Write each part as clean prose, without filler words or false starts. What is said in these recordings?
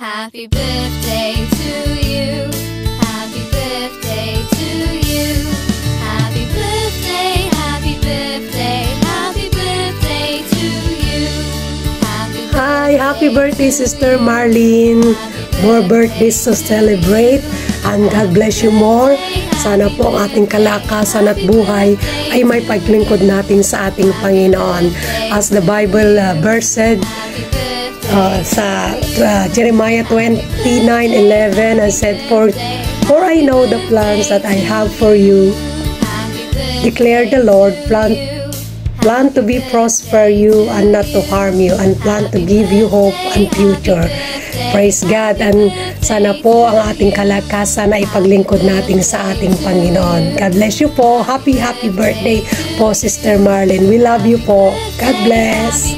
Happy birthday to you. Happy birthday to you. Happy birthday, happy birthday, happy birthday to you. Hi, happy birthday Sister Marlene. More birthdays to celebrate and God bless you more. Sana po ang ating kalakasan at buhay ay may paglingkod natin sa ating Panginoon. As the Bible verse said, sa Jeremiah 29:11, I said, For I know the plans that I have for you, declare the Lord, plan to be prosper you and not to harm you, and plan to give you hope and future. Praise God. And sana po ang ating kalakasan ay ipaglingkod natin sa ating Panginoon. God bless you po. Happy birthday po Sister Marlene. We love you po. God bless.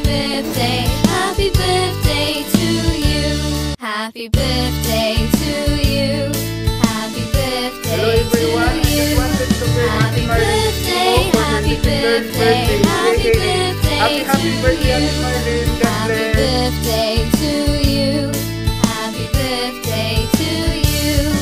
Happy birthday to you. Happy birthday to you. Happy birthday. Hello everyone. I just wanted to wish Ate Marlene for her 53rd birthday. Happy birthday, Ate Marlene. God bless. Happy birthday to you. Happy birthday to you.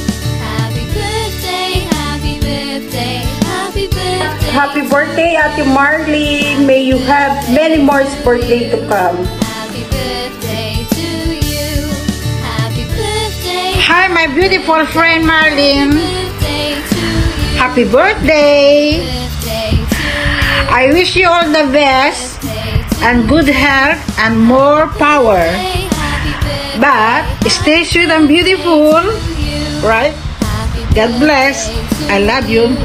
Happy birthday, happy birthday, happy birthday. Happy birthday, Ate Marlene. May you have many more birthday to come. Happy birthday to you. Happy birthday. Hi, my beautiful friend Marlene. Birthday to you. Happy birthday. Birthday to you. I wish you all the best and good health and more power. Happy birthday. But stay sweet and beautiful, right? God bless. I love you.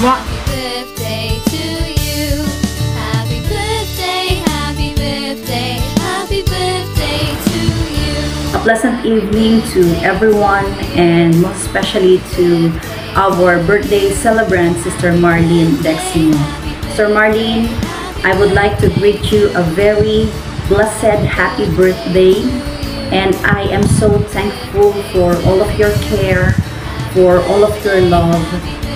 Mwah. Birthday to you. Happy birthday, happy birthday, happy birthday to you. A pleasant evening to everyone, and most especially to our birthday celebrant, Sister Marlene Deximo. Sister Marlene, I would like to greet you a very blessed, happy birthday, and I am so thankful for all of your care, for all of your love,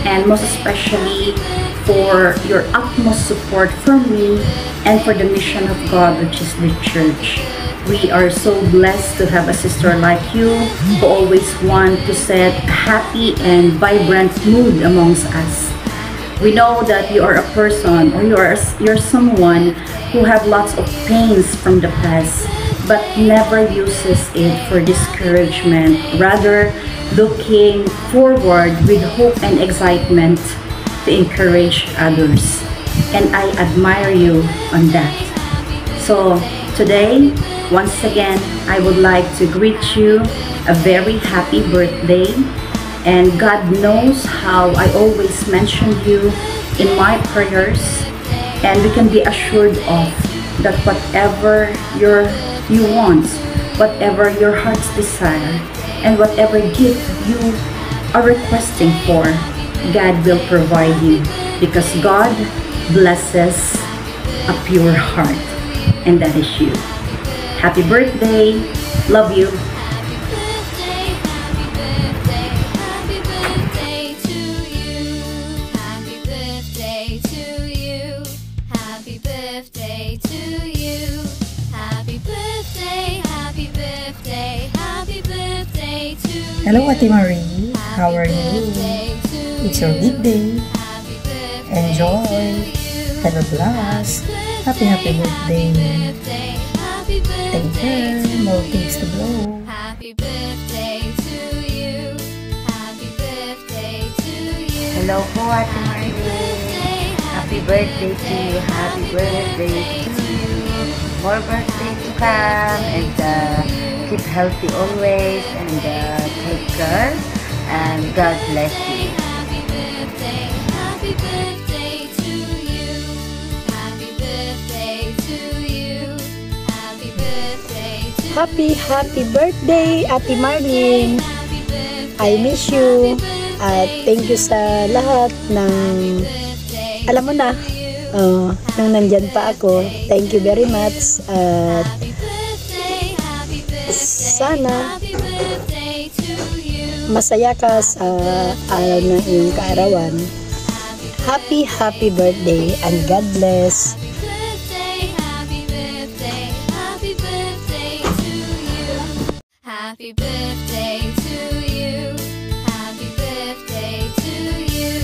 and most especially for your utmost support for me and for the mission of God, which is the church. We are so blessed to have a sister like you who always want to set a happy and vibrant mood amongst us. We know that you are a person, or you're someone who have lots of pains from the past, but never uses it for discouragement, rather looking forward with hope and excitement to encourage others. And I admire you on that. So today, once again, I would like to greet you a very happy birthday. And God knows how I always mention you in my prayers, and we can be assured of that whatever you want, whatever your heart's desire, and whatever gift you are requesting for, God will provide you, because God blesses a pure heart, and that is you. Happy birthday. Love you. Hello Ate Marie, how are you? It's your big day. Enjoy. Have a blast. Happy birthday. Take care. More things to blow. Happy birthday to you. Happy birthday to you. Hello po Ate Marie. Happy birthday to you. Happy birthday to you. More birthday to come, and keep healthy always, and take care, and God bless you. Happy birthday to you. Happy birthday to you. Happy birthday to you. Happy birthday, Ate Marlene. I miss you. At thank you sa lahat ng, alam mo na, nang nandyan pa ako. Thank you very much. At sana masaya ka sa araw na iyong kaarawan. Happy birthday, and God bless. Happy birthday to you. Happy birthday to you. Happy birthday to you.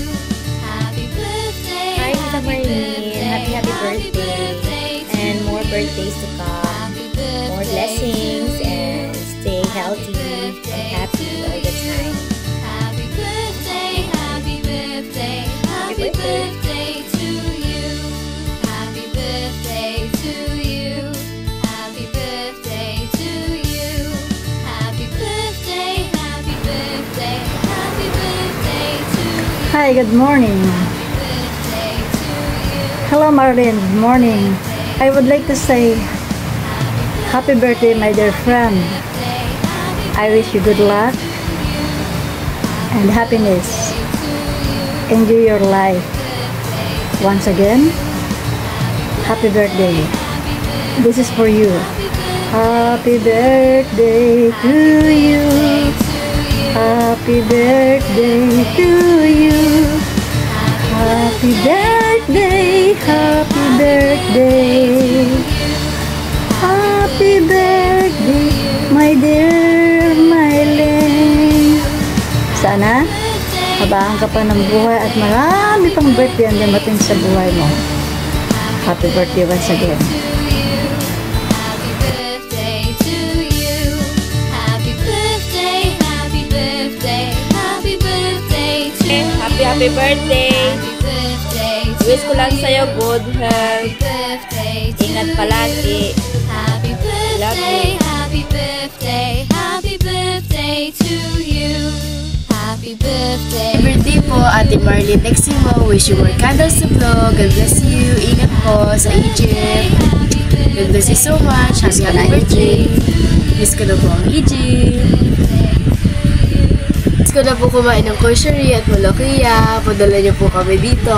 Happy birthday. Hi, Tita Marlene. Happy birthday. And more birthdays to come. More blessings and stay healthy and happy all the time. Happy birthday, happy birthday, happy birthday to you. Happy birthday to you. Happy birthday to you. Happy birthday, happy birthday, happy birthday to you. Hi, good morning. Hello, Marlene. Good morning. I would like to say happy birthday, my dear friend. I wish you good luck and happiness. Enjoy your life. Once again, happy birthday. This is for you. Happy birthday to you. Happy birthday to you. Happy birthday, happy birthday. Happy birthday, my dear Marlene. Sana, habaan ka pa ng buhay at marami pang birthday ang damating sa buhay mo. Happy birthday once again. Happy birthday to you. Happy birthday, happy birthday, happy birthday to you. Happy birthday. Wish ko lang sa'yo good health. Ingat palagi. Happy birthday, happy birthday, happy birthday to you. Happy birthday. Happy birthday po, Ate Marlene Deximo. Wish you more candles to blow. God bless you. Ingat po sa Egypt. God bless you so much. Happy birthday. Miss ko na po ang Egypt. Miss ko na po kumain ng koshery at malakiya. Padala niyo po kami dito.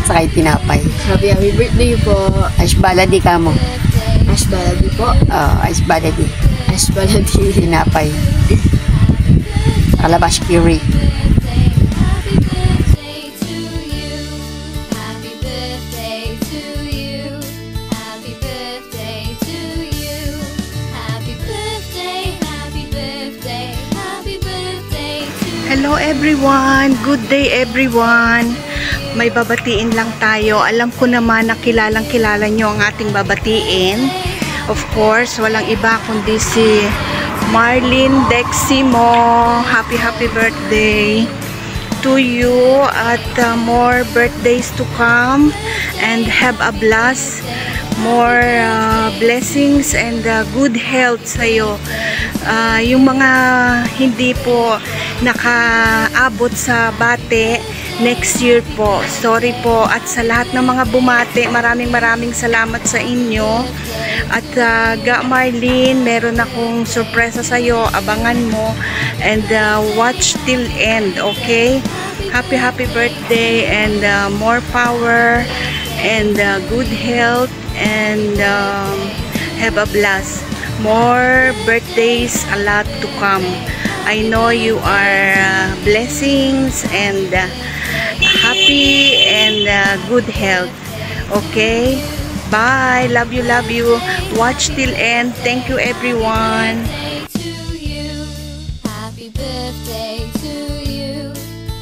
Sakay tinapay. Happy birthday po. Ash baladi ka mo. Ash baladi po. Ash baladi. Ash baladi. Tinapay. Calabash puree. Happy birthday to you. Happy birthday to you. Happy birthday to you. Happy birthday, happy birthday, happy birthday to you. Hello everyone. Good day everyone. May babatiin lang tayo. Alam ko naman na kilala nyo ang ating babatiin. Of course, walang iba kundi si Marlene Deximo. Happy birthday to you at more birthdays to come and have a blast. More blessings and good health sa'yo. Yung mga hindi po nakaabot sa bate, next year po. Sorry po. At sa lahat ng mga bumate, maraming salamat sa inyo. At Ga Marlene, meron akong sorpresa sa'yo. Abangan mo. And watch till end, okay? Happy birthday and more power and good health and have a blast. More birthdays, a lot to come. I know you are blessings and happy and good health. Okay? Bye. Love you. Watch till end. Thank you everyone. Happy birthday to you.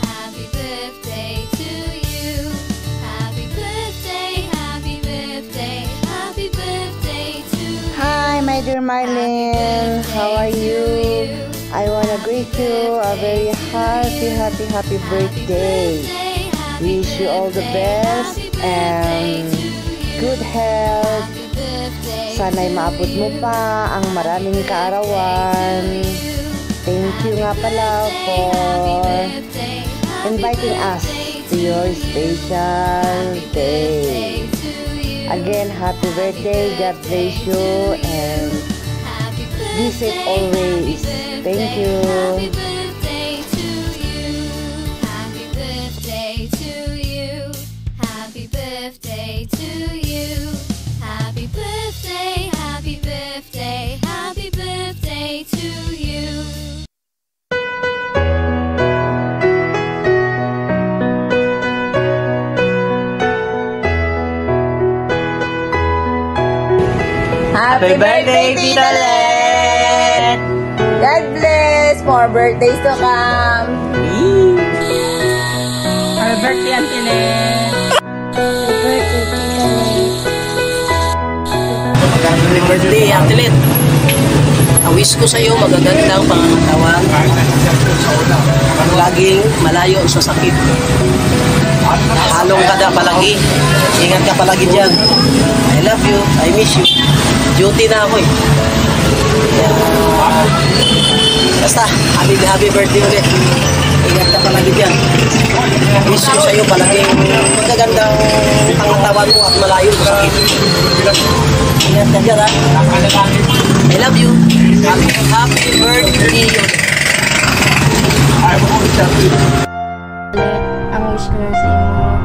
Happy birthday to you. Happy birthday, happy birthday, happy birthday to you. Hi, my dear Marlene. How are you? I wanna greet you a very happy birthday. Wish you all the best and good health. Sana'y maabot mo pa ang maraming kaarawan. Thank you nga pala for inviting us to your special day. Again, happy birthday. God bless you and be safe always. Thank you. Happy birthday to you. Happy birthday to you. Happy birthday to you. Happy birthday, happy birthday, happy birthday to you. Happy birthday, Tita Lex! more birthdays to come. Happy birthday, Auntie Len. Happy birthday, Auntie Len. Wish ko sa iyo magagandang pangangatawan. Laging malayo sa sakit. Halong ka na palagi. Ingat ka palagi dyan. I love you. I miss you. Duty na ako eh. Basta, happy birthday ulit. Ingat ka palagi dyan. Wish ko sa iyo palaging magagandang pangangatawan mo at malayo sa sakit. Ingat ka dyan ha. I love you. Happy birthday. Ang wish ko lang sa imo,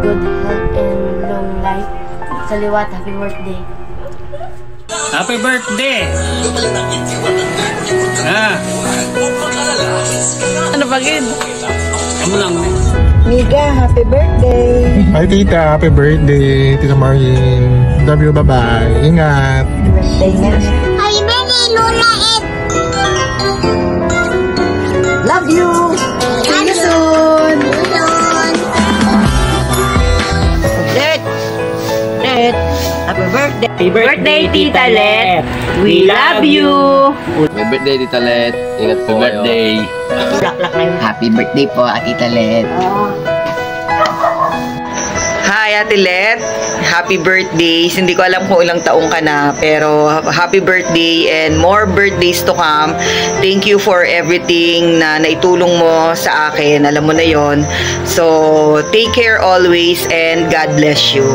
good health and long life. Sa liwat, happy birthday. Happy birthday! Ah. Ano ba gin? Kamu lang. Miga, happy birthday! Hi tita, happy birthday. Tita Marlene. Love you, bye-bye. Ingat. Birthday nga. Happy birthday, Lola Ed. Love you! See you soon! Let. Happy birthday. Happy birthday, Tita Let. We love you. Happy birthday, Tita Let. Ingat po kayo. Happy birthday po, Tita Let. Hi, Ate Let. Happy birthday. Hindi ko alam kung ilang taong ka na, pero happy birthday and more birthdays to come. Thank you for everything na naitulong mo sa akin. Alam mo na yon. So, take care always and God bless you.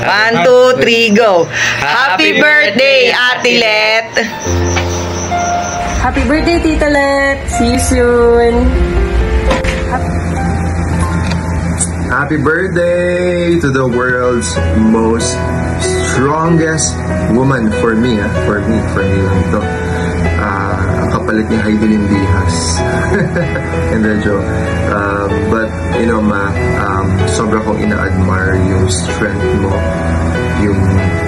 1, 2, 3, go. Happy birthday, Ate Let. Happy birthday, Tita Let. See you soon. Happy birthday to the world's most strongest woman for me lang to. Ang kapalit ni Heidelin Diaz. And then joke. But you know ma, sobra kong ina-admire yung strength mo, yung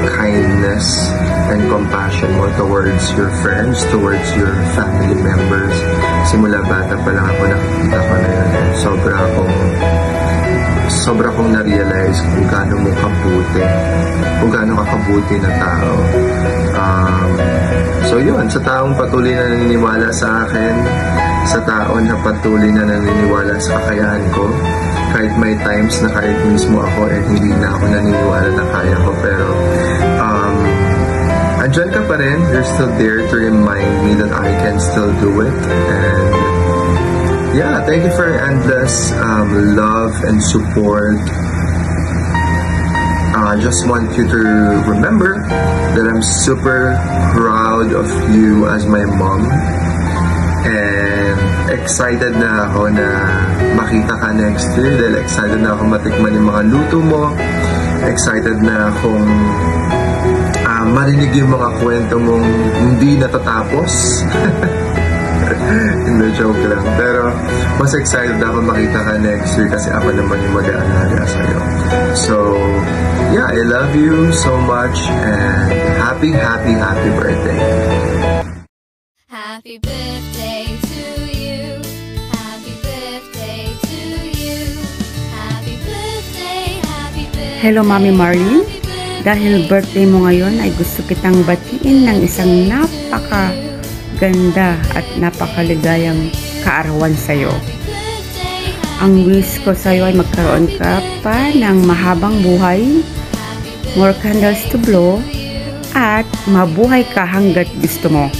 kindness and compassion mo towards your friends, towards your family members. Simula bata pa lang ako nakikita ko na yun. Sobra kong na-realize kung gaano mo kabuti, kung gaano ka kabuti na tao. So yun, sa taong patuloy na naniniwala sa akin, sa tao na patuloy na naniniwala sa kakayahan ko, kahit may times na kahit mismo ako hindi na ako naniniwala na kaya ko, pero andyan ka pa rin, you're still there to remind me that I can still do it. And yeah, thank you for your endless love and support. I just want you to remember that I'm super proud of you as my mom. And excited na ako na makita ka next year dahil excited na ako matikman yung mga luto mo. Excited na akong marinig yung mga kwento mong hindi natatapos. Hindi, joke lang. Pero mas excited ako makita ka next year kasi ako naman yung mag-aalaga sa'yo. So, yeah, I love you so much and happy birthday. Happy birthday to you. Happy birthday to you. Happy birthday, happy birthday. Hello, Mami Marlene. Dahil birthday mo ngayon ay gusto kitang batiin ng isang napakaganda at napakaligayang kaarawan sa'yo. Ang wish ko sa'yo ay magkaroon ka pa ng mahabang buhay, more candles to blow, at mabuhay ka hanggat gusto mo.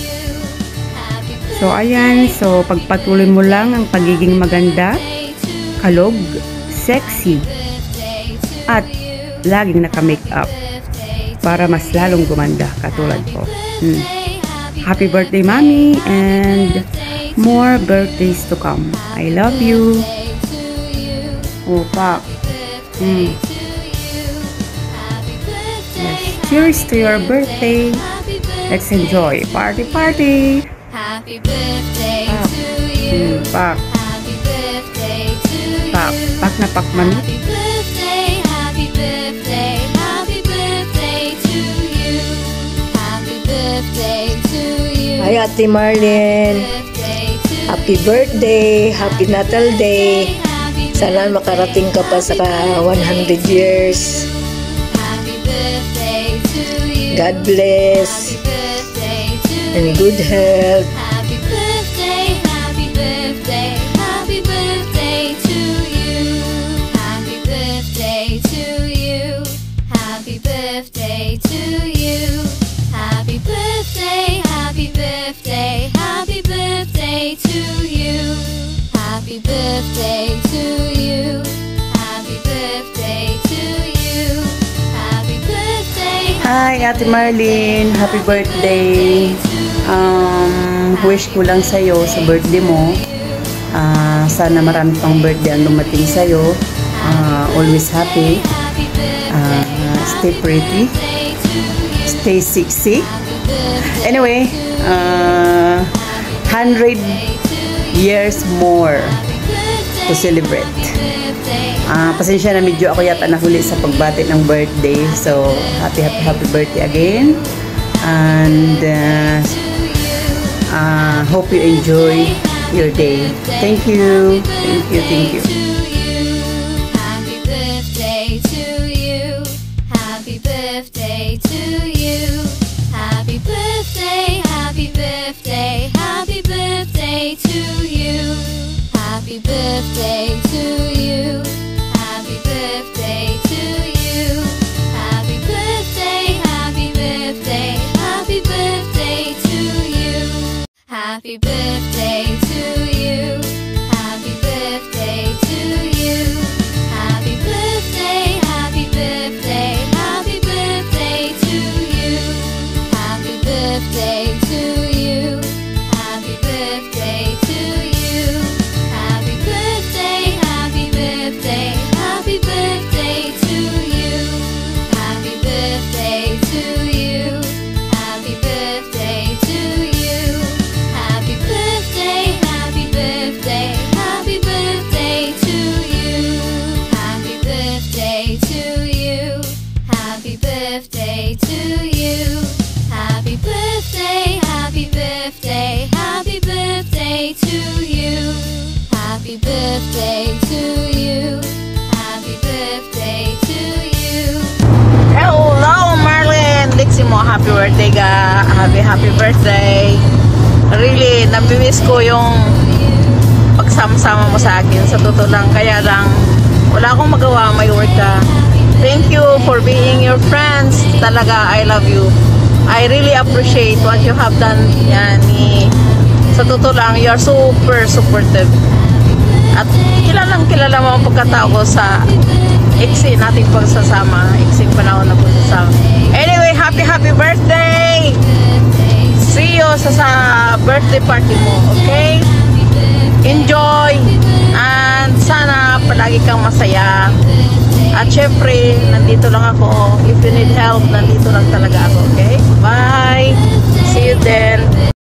So ayan, so pagpatuloy mo lang ang pagiging maganda, kalog, sexy, at laging naka-makeup para mas lalong gumanda katulad ko. Happy birthday, Mommy, and more birthdays to come. I love you. Oh, Pop. Yes. Cheers to your birthday. Let's enjoy. Party, party. Happy birthday to you. Pak. Happy birthday to you. Pak. Pak na pak man. Happy birthday, happy birthday, happy birthday to you. Happy birthday to you. Hi, Ate Marlene. Birthday to Happy birthday, happy Natal Day. Sana makarating ka pa sa 100 years. God bless and good health. Happy birthday, happy birthday, happy birthday to you. Happy birthday to you. Happy birthday to you. Happy birthday, happy birthday, happy birthday to you. Happy birthday to you. Happy birthday to you. Happy birthday. Hi, Ate Marlene. Happy birthday. Wish ko lang sa'yo sa birthday mo. Sana marami pang birthday ang dumating sa'yo. Always happy. Stay pretty. Stay sexy. Anyway, 100 years more to celebrate. Pasensya na medyo ako yata nahuli sa pagbati ng birthday. So, happy birthday again. And hope you enjoy your day. Thank you. Thank you. Thank you. Happy birthday to you. Happy birthday to you. Happy birthday, happy birthday, happy birthday to you. Happy birthday to you. Happy birthday to you. Happy birthday, happy birthday, happy birthday to you. Happy birthday to you. Happy birthday to you. Happy birthday, happy birthday, happy birthday to you. Happy birthday to you. Happy birthday to you. Happy birthday, happy birthday, happy birthday to you. Happy birthday to you. Happy birthday to you. Happy birthday, happy birthday, happy birthday to you. Happy birthday to you. Happy birthday to you. Happy birthday, happy birthday, happy birthday to you. Happy birthday to you. Happy birthday to you. Hello, Marlene! Dixie mo, happy birthday ka. Happy birthday. Really, nabimiss ko yung pagsama-sama mo sa akin. Sa totoo lang, kaya lang, wala akong magawa, may work ka. Thank you for being your friends. Talaga, I love you. I really appreciate what you have done. Yan, sa totoo lang, you are super supportive. At kilala mo ang pagkatao ko sa iksi nating pagsasama, iksing panahon na pagsasama. Anyway, happy birthday! See you sa birthday party mo, okay? Enjoy! And sana palagi kang masaya. At syempre, nandito lang ako. If you need help, nandito lang talaga ako, okay? Bye! See you then!